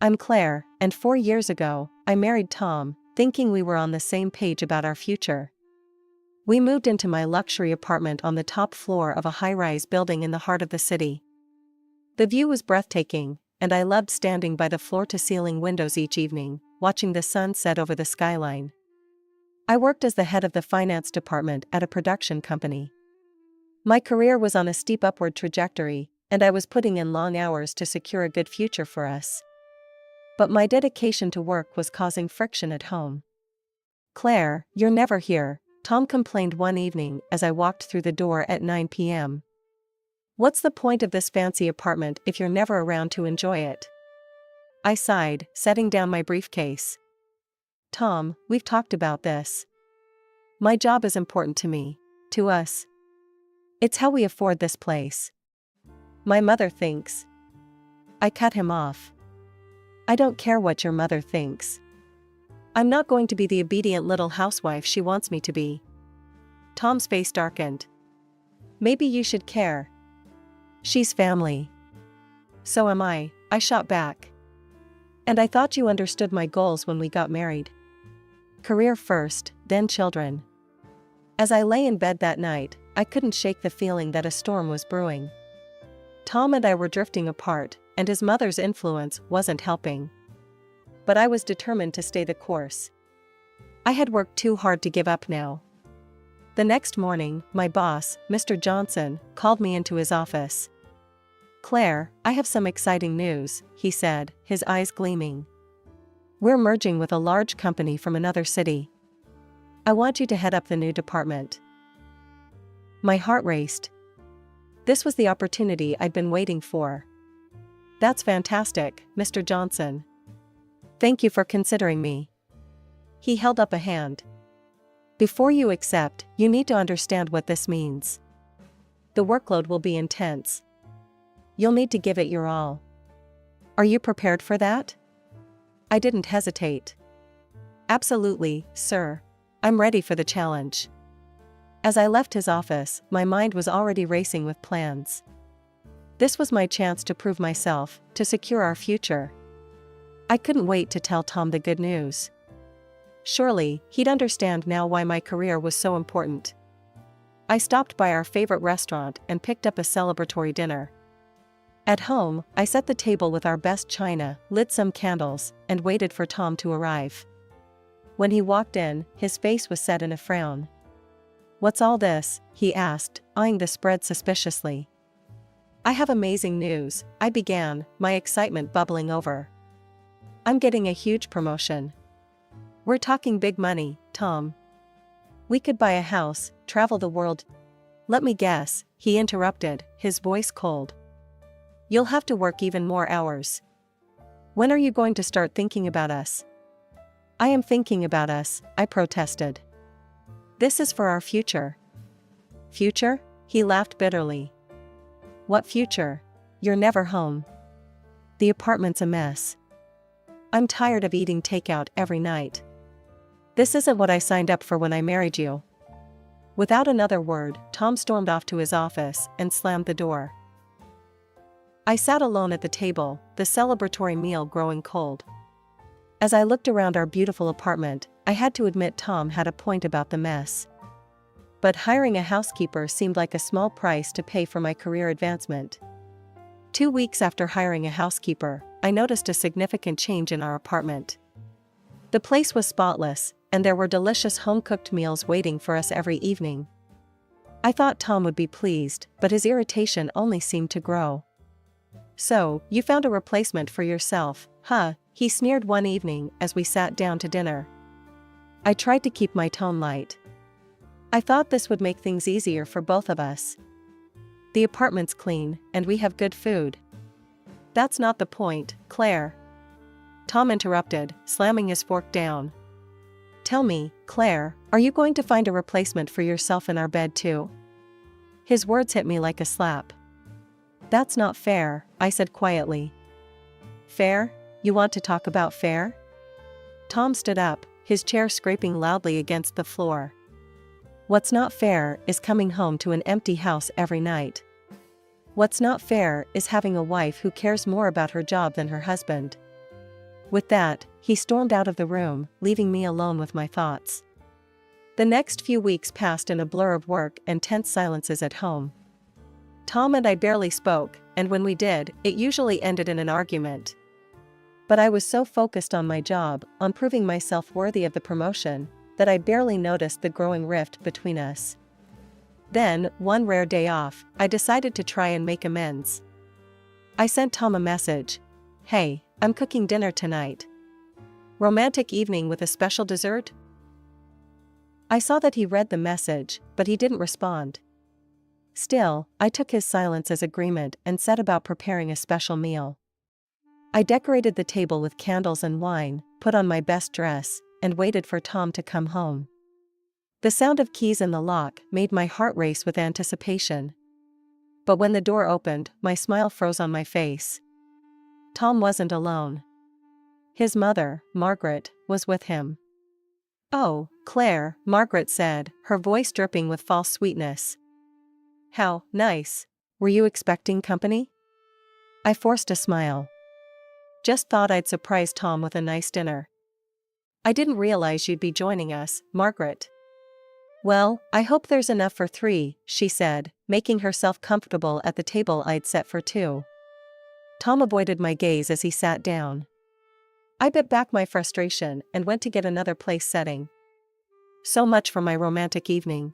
I'm Claire, and 4 years ago, I married Tom, thinking we were on the same page about our future. We moved into my luxury apartment on the top floor of a high-rise building in the heart of the city. The view was breathtaking, and I loved standing by the floor-to-ceiling windows each evening, watching the sun set over the skyline. I worked as the head of the finance department at a production company. My career was on a steep upward trajectory, and I was putting in long hours to secure a good future for us. But my dedication to work was causing friction at home. "Claire, you're never here," Tom complained one evening as I walked through the door at 9 p.m. "What's the point of this fancy apartment if you're never around to enjoy it?" I sighed, setting down my briefcase. "Tom, we've talked about this. My job is important to me, to us. It's how we afford this place. My mother thinks." I cut him off. "I don't care what your mother thinks. I'm not going to be the obedient little housewife she wants me to be." Tom's face darkened. "Maybe you should care. She's family." "So am I," I shot back. "And I thought you understood my goals when we got married. Career first, then children." As I lay in bed that night, I couldn't shake the feeling that a storm was brewing. Tom and I were drifting apart, and his mother's influence wasn't helping. But I was determined to stay the course. I had worked too hard to give up now. The next morning, my boss, Mr. Johnson, called me into his office. "Claire, I have some exciting news," he said, his eyes gleaming. "We're merging with a large company from another city. I want you to head up the new department." My heart raced. This was the opportunity I'd been waiting for. "That's fantastic, Mr. Johnson. Thank you for considering me." He held up a hand. "Before you accept, you need to understand what this means. The workload will be intense. You'll need to give it your all. Are you prepared for that?" I didn't hesitate. "Absolutely, sir. I'm ready for the challenge." As I left his office, my mind was already racing with plans. This was my chance to prove myself, to secure our future. I couldn't wait to tell Tom the good news. Surely, he'd understand now why my career was so important. I stopped by our favorite restaurant and picked up a celebratory dinner. At home, I set the table with our best china, lit some candles, and waited for Tom to arrive. When he walked in, his face was set in a frown. "What's all this?" he asked, eyeing the spread suspiciously. "I have amazing news," I began, my excitement bubbling over. "I'm getting a huge promotion. We're talking big money, Tom. We could buy a house, travel the world." "Let me guess," he interrupted, his voice cold. "You'll have to work even more hours. When are you going to start thinking about us?" "I am thinking about us," I protested. "This is for our future." "Future?" He laughed bitterly. "What future? You're never home. The apartment's a mess. I'm tired of eating takeout every night. This isn't what I signed up for when I married you." Without another word, Tom stormed off to his office and slammed the door. I sat alone at the table, the celebratory meal growing cold. As I looked around our beautiful apartment, I had to admit Tom had a point about the mess. But hiring a housekeeper seemed like a small price to pay for my career advancement. 2 weeks after hiring a housekeeper, I noticed a significant change in our apartment. The place was spotless, and there were delicious home-cooked meals waiting for us every evening. I thought Tom would be pleased, but his irritation only seemed to grow. "So, you found a replacement for yourself, huh?" he sneered one evening as we sat down to dinner. I tried to keep my tone light. "I thought this would make things easier for both of us. The apartment's clean, and we have good food." "That's not the point, Claire." Tom interrupted, slamming his fork down. "Tell me, Claire, are you going to find a replacement for yourself in our bed too?" His words hit me like a slap. "That's not fair," I said quietly. "Fair? You want to talk about fair?" Tom stood up, his chair scraping loudly against the floor. "What's not fair is coming home to an empty house every night. What's not fair is having a wife who cares more about her job than her husband. With that, he stormed out of the room, leaving me alone with my thoughts. The next few weeks passed in a blur of work and tense silences at home. Tom and I barely spoke, and when we did, it usually ended in an argument. But I was so focused on my job, on proving myself worthy of the promotion, that I barely noticed the growing rift between us. Then, one rare day off, I decided to try and make amends. I sent Tom a message. "Hey, I'm cooking dinner tonight. Romantic evening with a special dessert?" I saw that he read the message, but he didn't respond. Still, I took his silence as agreement and set about preparing a special meal. I decorated the table with candles and wine, put on my best dress, and waited for Tom to come home. The sound of keys in the lock made my heart race with anticipation. But when the door opened, my smile froze on my face. Tom wasn't alone. His mother, Margaret, was with him. "Oh, Claire," Margaret said, her voice dripping with false sweetness. "How nice. Were you expecting company?" I forced a smile. "Just thought I'd surprise Tom with a nice dinner." "I didn't realize you'd be joining us, Margaret." "Well, I hope there's enough for 3, she said, making herself comfortable at the table I'd set for 2. Tom avoided my gaze as he sat down. I bit back my frustration and went to get another place setting. So much for my romantic evening.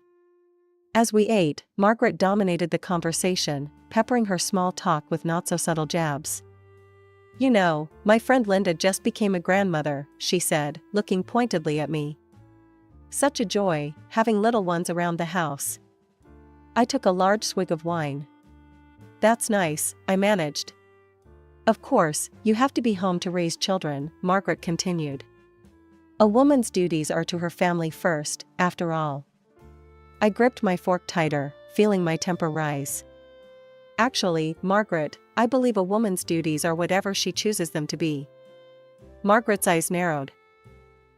As we ate, Margaret dominated the conversation, peppering her small talk with not-so-subtle jabs. "You know, my friend Linda just became a grandmother," she said, looking pointedly at me. "Such a joy, having little ones around the house." I took a large swig of wine. "That's nice," I managed. "Of course, you have to be home to raise children," Margaret continued. "A woman's duties are to her family first, after all." I gripped my fork tighter, feeling my temper rise. "Actually, Margaret, I believe a woman's duties are whatever she chooses them to be." Margaret's eyes narrowed.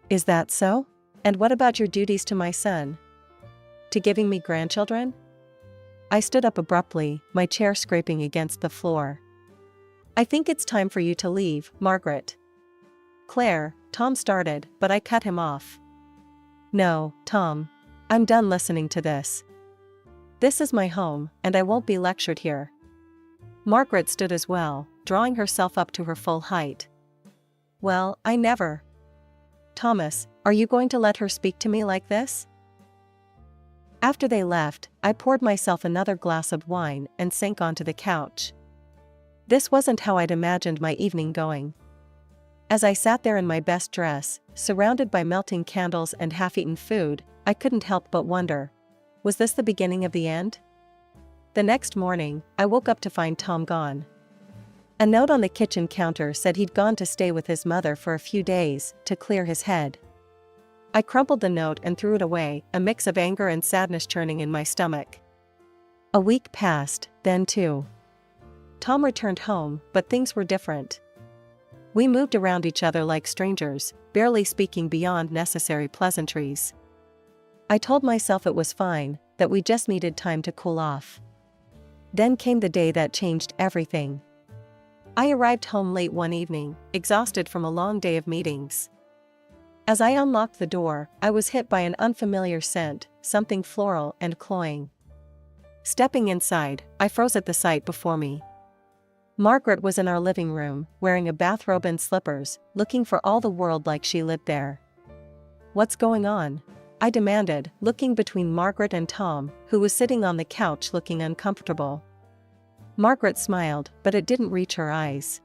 "Is that so? And what about your duties to my son? To giving me grandchildren?" I stood up abruptly, my chair scraping against the floor. "I think it's time for you to leave, Margaret." "Claire," Tom started, but I cut him off. "No, Tom. I'm done listening to this. This is my home, and I won't be lectured here." Margaret stood as well, drawing herself up to her full height. "Well, I never." "Thomas, are you going to let her speak to me like this?" After they left, I poured myself another glass of wine and sank onto the couch. This wasn't how I'd imagined my evening going. As I sat there in my best dress, surrounded by melting candles and half-eaten food, I couldn't help but wonder, was this the beginning of the end? The next morning, I woke up to find Tom gone. A note on the kitchen counter said he'd gone to stay with his mother for a few days, to clear his head. I crumpled the note and threw it away, a mix of anger and sadness churning in my stomach. A week passed, then 2. Tom returned home, but things were different. We moved around each other like strangers, barely speaking beyond necessary pleasantries. I told myself it was fine, that we just needed time to cool off. Then came the day that changed everything. I arrived home late one evening, exhausted from a long day of meetings. As I unlocked the door, I was hit by an unfamiliar scent, something floral and cloying. Stepping inside, I froze at the sight before me. Margaret was in our living room, wearing a bathrobe and slippers, looking for all the world like she lived there. "What's going on?" I demanded, looking between Margaret and Tom, who was sitting on the couch looking uncomfortable. Margaret smiled, but it didn't reach her eyes.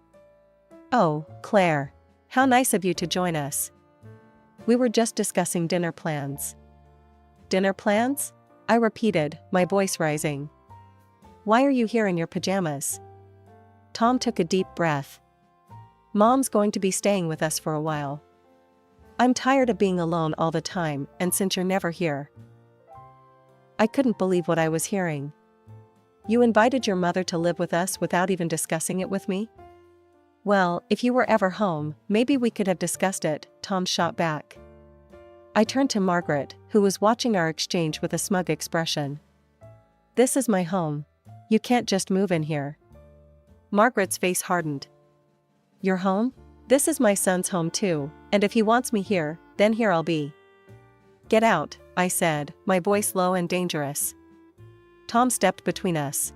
"Oh, Claire. How nice of you to join us. We were just discussing dinner plans." "Dinner plans?" I repeated, my voice rising. "Why are you here in your pajamas?" Tom took a deep breath. "Mom's going to be staying with us for a while. I'm tired of being alone all the time, and since you're never here." I couldn't believe what I was hearing. "You invited your mother to live with us without even discussing it with me?" "Well, if you were ever home, maybe we could have discussed it," Tom shot back. I turned to Margaret, who was watching our exchange with a smug expression. "This is my home. You can't just move in here." Margaret's face hardened. "Your home? This is my son's home too, and if he wants me here, then here I'll be. Get out, I said, my voice low and dangerous. Tom stepped between us.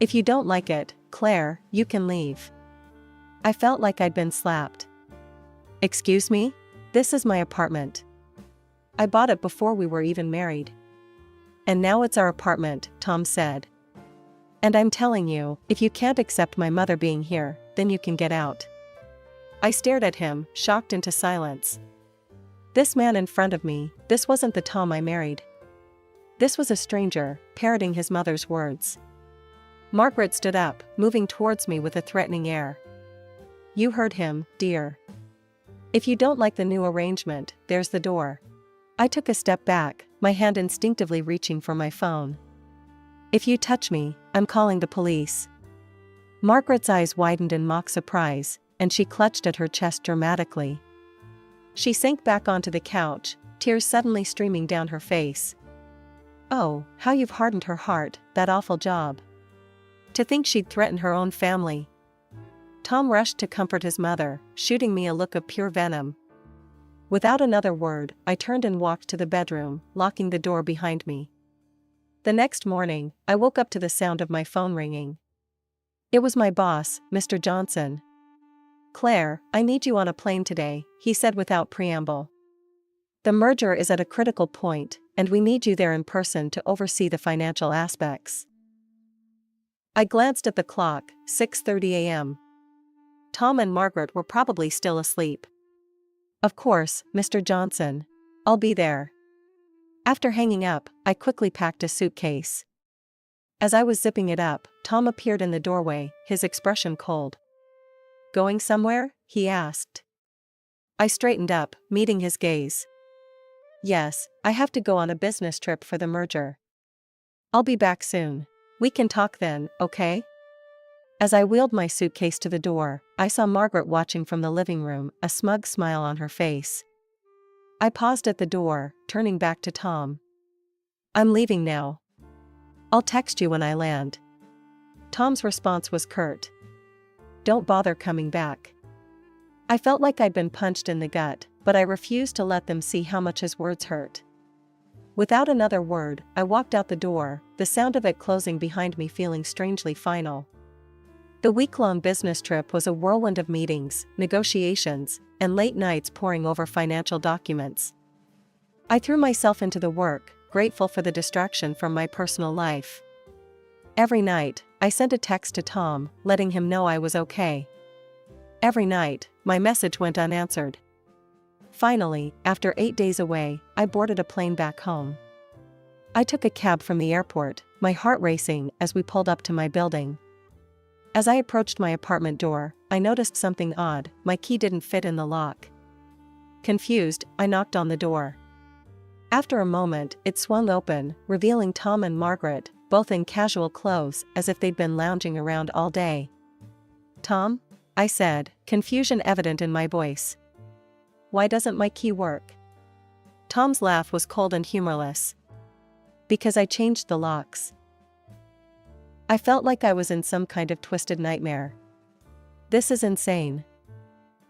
If you don't like it, Claire, you can leave. I felt like I'd been slapped. Excuse me? This is my apartment. I bought it before we were even married. And now it's our apartment, Tom said. And I'm telling you, if you can't accept my mother being here, then you can get out. I stared at him, shocked into silence. This man in front of me, this wasn't the Tom I married. This was a stranger, parroting his mother's words. Margaret stood up, moving towards me with a threatening air. You heard him, dear. If you don't like the new arrangement, there's the door. I took a step back, my hand instinctively reaching for my phone. If you touch me, I'm calling the police. Margaret's eyes widened in mock surprise, and she clutched at her chest dramatically. She sank back onto the couch, tears suddenly streaming down her face. Oh, how you've hardened her heart, that awful job. To think she'd threaten her own family. Tom rushed to comfort his mother, shooting me a look of pure venom. Without another word, I turned and walked to the bedroom, locking the door behind me. The next morning, I woke up to the sound of my phone ringing. It was my boss, Mr. Johnson. Claire, I need you on a plane today, he said without preamble. The merger is at a critical point, and we need you there in person to oversee the financial aspects. I glanced at the clock, 6:30 a.m. Tom and Margaret were probably still asleep. Of course, Mr. Johnson. I'll be there. After hanging up, I quickly packed a suitcase. As I was zipping it up, Tom appeared in the doorway, his expression cold. Going somewhere? He asked. I straightened up, meeting his gaze. Yes, I have to go on a business trip for the merger. I'll be back soon. We can talk then, okay? As I wheeled my suitcase to the door, I saw Margaret watching from the living room, a smug smile on her face. I paused at the door, turning back to Tom. I'm leaving now. I'll text you when I land. Tom's response was curt. Don't bother coming back. I felt like I'd been punched in the gut, but I refused to let them see how much his words hurt. Without another word, I walked out the door, the sound of it closing behind me feeling strangely final. The week-long business trip was a whirlwind of meetings, negotiations, and late nights poring over financial documents. I threw myself into the work, grateful for the distraction from my personal life. Every night, I sent a text to Tom, letting him know I was okay. Every night, my message went unanswered. Finally, after 8 days away, I boarded a plane back home. I took a cab from the airport, my heart racing as we pulled up to my building. As I approached my apartment door, I noticed something odd. My key didn't fit in the lock. Confused, I knocked on the door. After a moment, it swung open, revealing Tom and Margaret, both in casual clothes, as if they'd been lounging around all day. Tom? I said, confusion evident in my voice. Why doesn't my key work? Tom's laugh was cold and humorless. Because I changed the locks. I felt like I was in some kind of twisted nightmare. This is insane.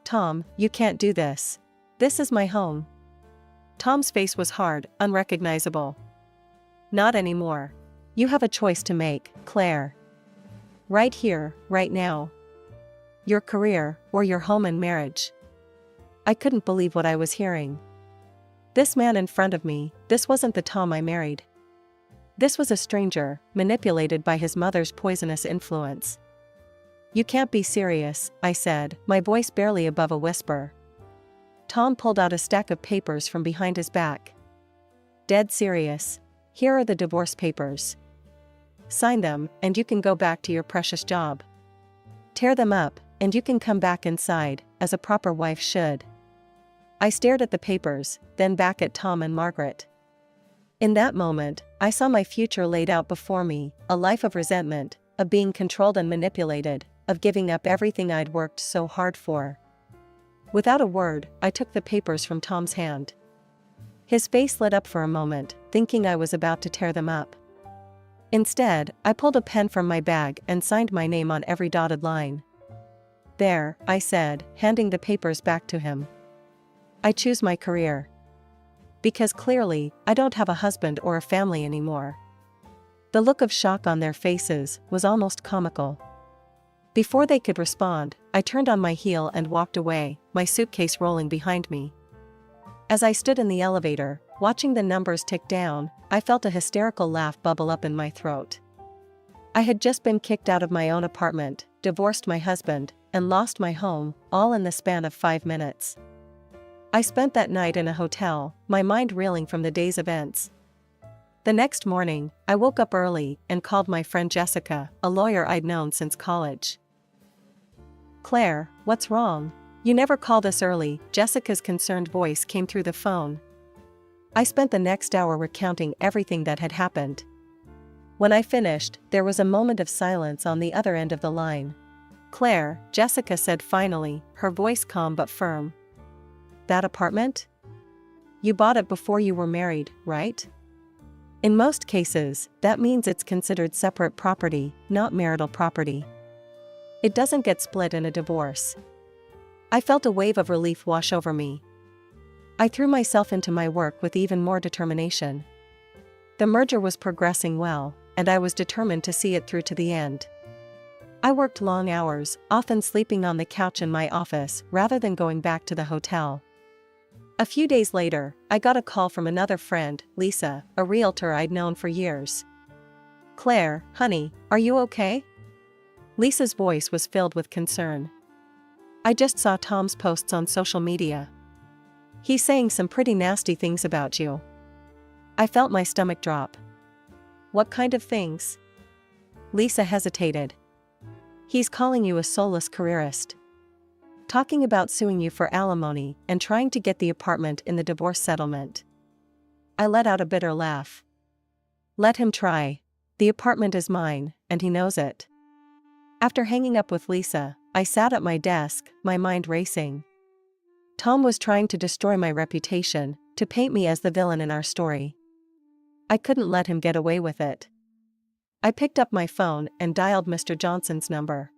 Tom, you can't do this. This is my home. Tom's face was hard, unrecognizable. Not anymore. You have a choice to make, Claire. Right here, right now. Your career, or your home and marriage. I couldn't believe what I was hearing. This man in front of me, this wasn't the Tom I married. This was a stranger, manipulated by his mother's poisonous influence. You can't be serious, I said, my voice barely above a whisper. Tom pulled out a stack of papers from behind his back. Dead serious. Here are the divorce papers. Sign them, and you can go back to your precious job. Tear them up, and you can come back inside, as a proper wife should. I stared at the papers, then back at Tom and Margaret. In that moment, I saw my future laid out before me, a life of resentment, of being controlled and manipulated, of giving up everything I'd worked so hard for. Without a word, I took the papers from Tom's hand. His face lit up for a moment, thinking I was about to tear them up. Instead, I pulled a pen from my bag and signed my name on every dotted line. There, I said, handing the papers back to him. I choose my career. Because clearly, I don't have a husband or a family anymore. The look of shock on their faces was almost comical. Before they could respond, I turned on my heel and walked away, my suitcase rolling behind me. As I stood in the elevator, watching the numbers tick down, I felt a hysterical laugh bubble up in my throat. I had just been kicked out of my own apartment, divorced my husband, and lost my home, all in the span of 5 minutes. I spent that night in a hotel, my mind reeling from the day's events. The next morning, I woke up early and called my friend Jessica, a lawyer I'd known since college. "Claire, what's wrong? You never call this early," Jessica's concerned voice came through the phone. I spent the next hour recounting everything that had happened. When I finished, there was a moment of silence on the other end of the line. "Claire," Jessica said finally, her voice calm but firm. "That apartment? You bought it before you were married, right? In most cases, that means it's considered separate property, not marital property. It doesn't get split in a divorce." I felt a wave of relief wash over me. I threw myself into my work with even more determination. The merger was progressing well, and I was determined to see it through to the end. I worked long hours, often sleeping on the couch in my office rather than going back to the hotel. A few days later, I got a call from another friend, Lisa, a realtor I'd known for years. "Claire, honey, are you okay?" Lisa's voice was filled with concern. "I just saw Tom's posts on social media. He's saying some pretty nasty things about you." I felt my stomach drop. "What kind of things?" Lisa hesitated. "He's calling you a soulless careerist. Talking about suing you for alimony and trying to get the apartment in the divorce settlement." I let out a bitter laugh. "Let him try. The apartment is mine, and he knows it." After hanging up with Lisa, I sat at my desk, my mind racing. Tom was trying to destroy my reputation, to paint me as the villain in our story. I couldn't let him get away with it. I picked up my phone and dialed Mr. Johnson's number.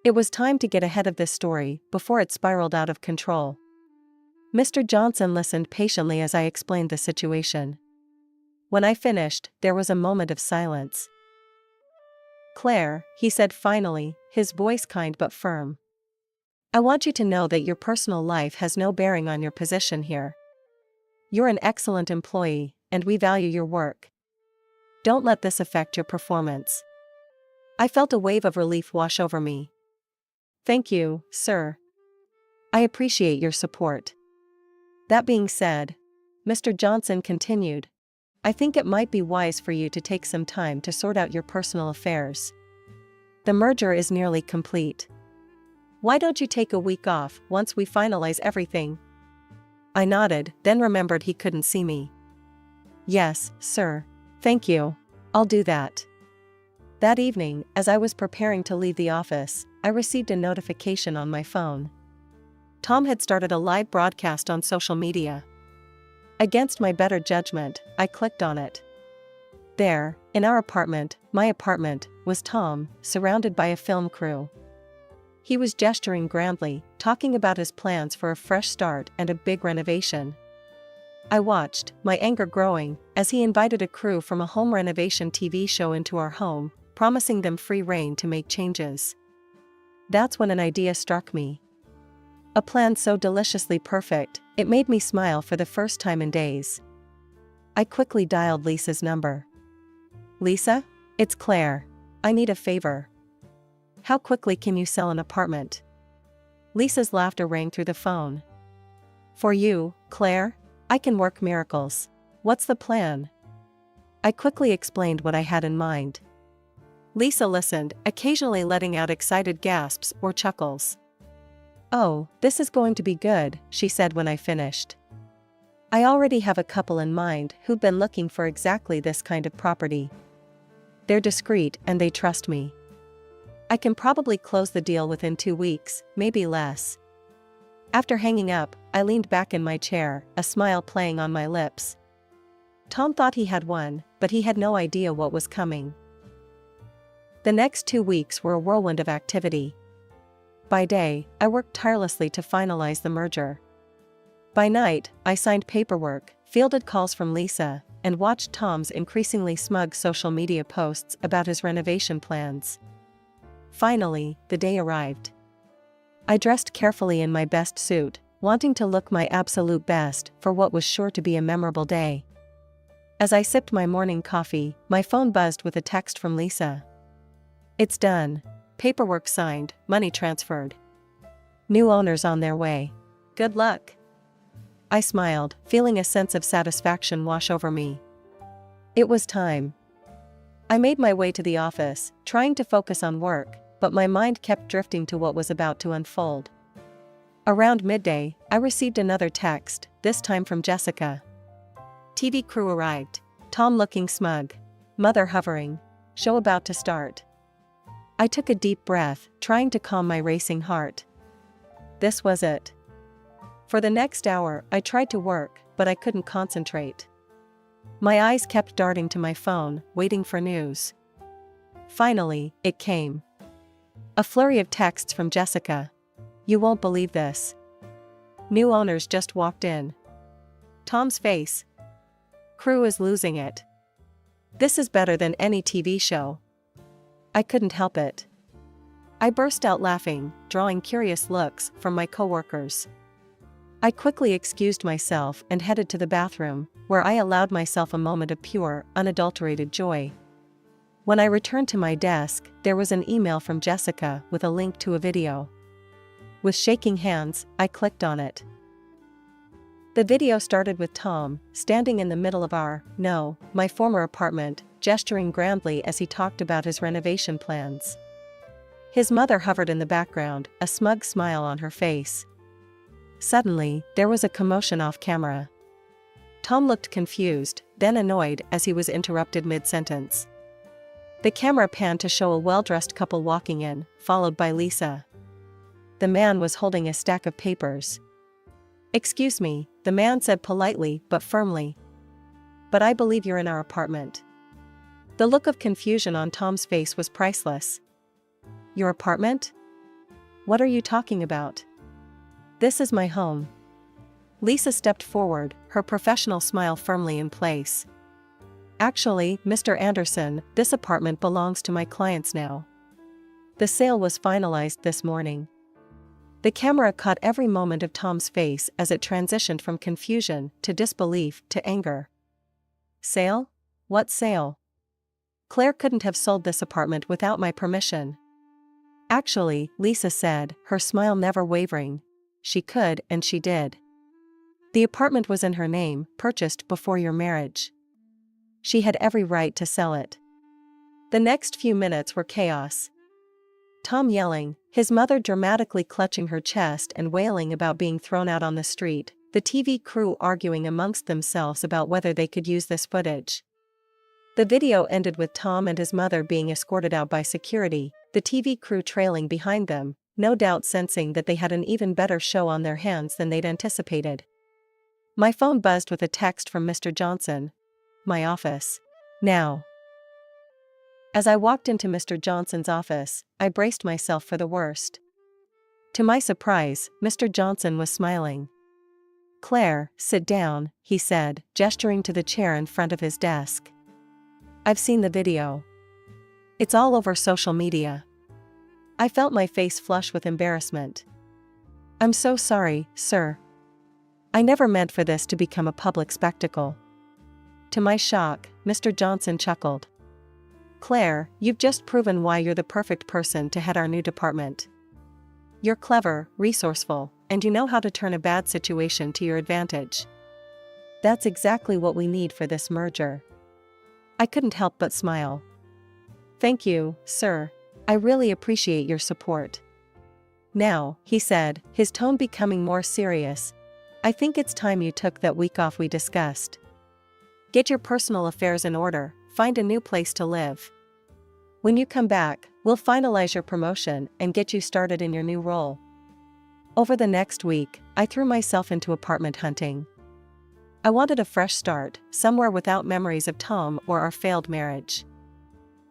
It was time to get ahead of this story before it spiraled out of control. Mr. Johnson listened patiently as I explained the situation. When I finished, there was a moment of silence. "Claire," he said finally, his voice kind but firm. "I want you to know that your personal life has no bearing on your position here. You're an excellent employee, and we value your work. Don't let this affect your performance." I felt a wave of relief wash over me. "Thank you, sir. I appreciate your support." That being said, Mr. Johnson continued, "I think it might be wise for you to take some time to sort out your personal affairs. The merger is nearly complete. Why don't you take a week off once we finalize everything?" I nodded, then remembered he couldn't see me. "Yes, sir. Thank you. I'll do that." That evening, as I was preparing to leave the office, I received a notification on my phone. Tom had started a live broadcast on social media. Against my better judgment, I clicked on it. There, in our apartment, my apartment, was Tom, surrounded by a film crew. He was gesturing grandly, talking about his plans for a fresh start and a big renovation. I watched, my anger growing, as he invited a crew from a home renovation TV show into our home, promising them free rein to make changes. That's when an idea struck me. A plan so deliciously perfect, it made me smile for the first time in days. I quickly dialed Lisa's number. "Lisa? It's Claire. I need a favor. How quickly can you sell an apartment?" Lisa's laughter rang through the phone. "For you, Claire? I can work miracles. What's the plan?" I quickly explained what I had in mind. Lisa listened, occasionally letting out excited gasps or chuckles. "Oh, this is going to be good," she said when I finished. "I already have a couple in mind who've been looking for exactly this kind of property. They're discreet and they trust me. I can probably close the deal within 2 weeks, maybe less." After hanging up, I leaned back in my chair, a smile playing on my lips. Tom thought he had one, but he had no idea what was coming. The next 2 weeks were a whirlwind of activity. By day, I worked tirelessly to finalize the merger. By night, I signed paperwork, fielded calls from Lisa, and watched Tom's increasingly smug social media posts about his renovation plans. Finally, the day arrived. I dressed carefully in my best suit, wanting to look my absolute best for what was sure to be a memorable day. As I sipped my morning coffee, my phone buzzed with a text from Lisa. "It's done. Paperwork signed, money transferred. New owners on their way. Good luck." I smiled, feeling a sense of satisfaction wash over me. It was time. I made my way to the office, trying to focus on work, but my mind kept drifting to what was about to unfold. Around midday, I received another text, this time from Jessica. "TV crew arrived. Tom looking smug. Mother hovering. Show about to start." I took a deep breath, trying to calm my racing heart. This was it. For the next hour, I tried to work, but I couldn't concentrate. My eyes kept darting to my phone, waiting for news. Finally, it came. A flurry of texts from Jessica. "You won't believe this. New owners just walked in. Tom's face. Crew is losing it. This is better than any TV show." I couldn't help it. I burst out laughing, drawing curious looks from my coworkers. I quickly excused myself and headed to the bathroom, where I allowed myself a moment of pure, unadulterated joy. When I returned to my desk, there was an email from Jessica with a link to a video. With shaking hands, I clicked on it. The video started with Tom, standing in the middle of my former apartment, gesturing grandly as he talked about his renovation plans. His mother hovered in the background, a smug smile on her face. Suddenly, there was a commotion off camera. Tom looked confused, then annoyed as he was interrupted mid-sentence. The camera panned to show a well-dressed couple walking in, followed by Lisa. The man was holding a stack of papers. "Excuse me," the man said politely but firmly. "But I believe you're in our apartment." The look of confusion on Tom's face was priceless. "Your apartment? What are you talking about? This is my home." Lisa stepped forward, her professional smile firmly in place. "Actually, Mr. Anderson, this apartment belongs to my clients now. The sale was finalized this morning." The camera caught every moment of Tom's face as it transitioned from confusion to disbelief to anger. "Sale? What sale? Claire couldn't have sold this apartment without my permission." "Actually," Lisa said, her smile never wavering, "she could and she did. The apartment was in her name, purchased before your marriage. She had every right to sell it." The next few minutes were chaos. Tom yelling, his mother dramatically clutching her chest and wailing about being thrown out on the street, the TV crew arguing amongst themselves about whether they could use this footage. The video ended with Tom and his mother being escorted out by security, the TV crew trailing behind them, no doubt sensing that they had an even better show on their hands than they'd anticipated. My phone buzzed with a text from Mr. Johnson. "My office. Now." As I walked into Mr. Johnson's office, I braced myself for the worst. To my surprise, Mr. Johnson was smiling. "Claire, sit down," he said, gesturing to the chair in front of his desk. "I've seen the video. It's all over social media." I felt my face flush with embarrassment. "I'm so sorry, sir. I never meant for this to become a public spectacle." To my shock, Mr. Johnson chuckled. "Claire, you've just proven why you're the perfect person to head our new department. You're clever, resourceful, and you know how to turn a bad situation to your advantage. That's exactly what we need for this merger." I couldn't help but smile. "Thank you, sir. I really appreciate your support." "Now," he said, his tone becoming more serious, "I think it's time you took that week off we discussed. Get your personal affairs in order, find a new place to live. When you come back, we'll finalize your promotion and get you started in your new role." Over the next week, I threw myself into apartment hunting. I wanted a fresh start, somewhere without memories of Tom or our failed marriage.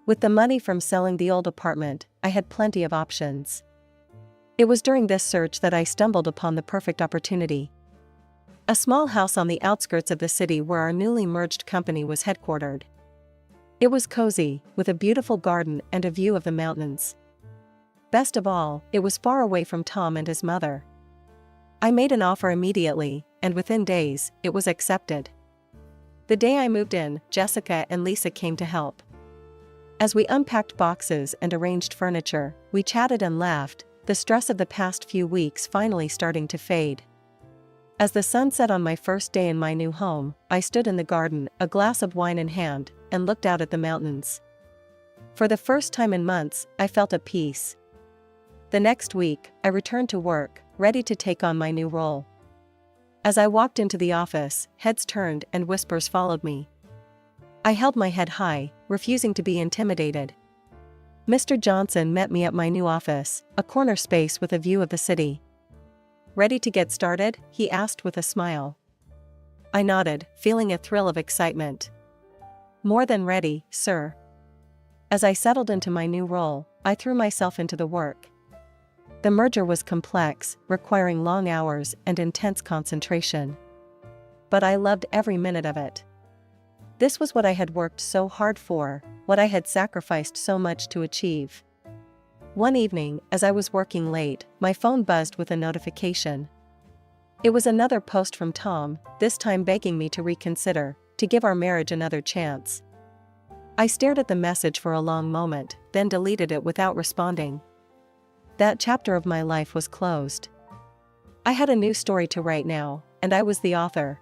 With the money from selling the old apartment, I had plenty of options. It was during this search that I stumbled upon the perfect opportunity. A small house on the outskirts of the city where our newly merged company was headquartered. It was cozy, with a beautiful garden and a view of the mountains. Best of all, it was far away from Tom and his mother. I made an offer immediately, and within days, it was accepted. The day I moved in, Jessica and Lisa came to help. As we unpacked boxes and arranged furniture, we chatted and laughed, the stress of the past few weeks finally starting to fade. As the sun set on my first day in my new home, I stood in the garden, a glass of wine in hand, and looked out at the mountains. For the first time in months, I felt at peace. The next week, I returned to work, ready to take on my new role. As I walked into the office, heads turned and whispers followed me. I held my head high, refusing to be intimidated. Mr. Johnson met me at my new office, a corner space with a view of the city. "Ready to get started?" he asked with a smile. I nodded, feeling a thrill of excitement. "More than ready, sir." As I settled into my new role, I threw myself into the work. The merger was complex, requiring long hours and intense concentration. But I loved every minute of it. This was what I had worked so hard for, what I had sacrificed so much to achieve. One evening, as I was working late, my phone buzzed with a notification. It was another post from Tom, this time begging me to reconsider, to give our marriage another chance. I stared at the message for a long moment, then deleted it without responding. That chapter of my life was closed. I had a new story to write now, and I was the author.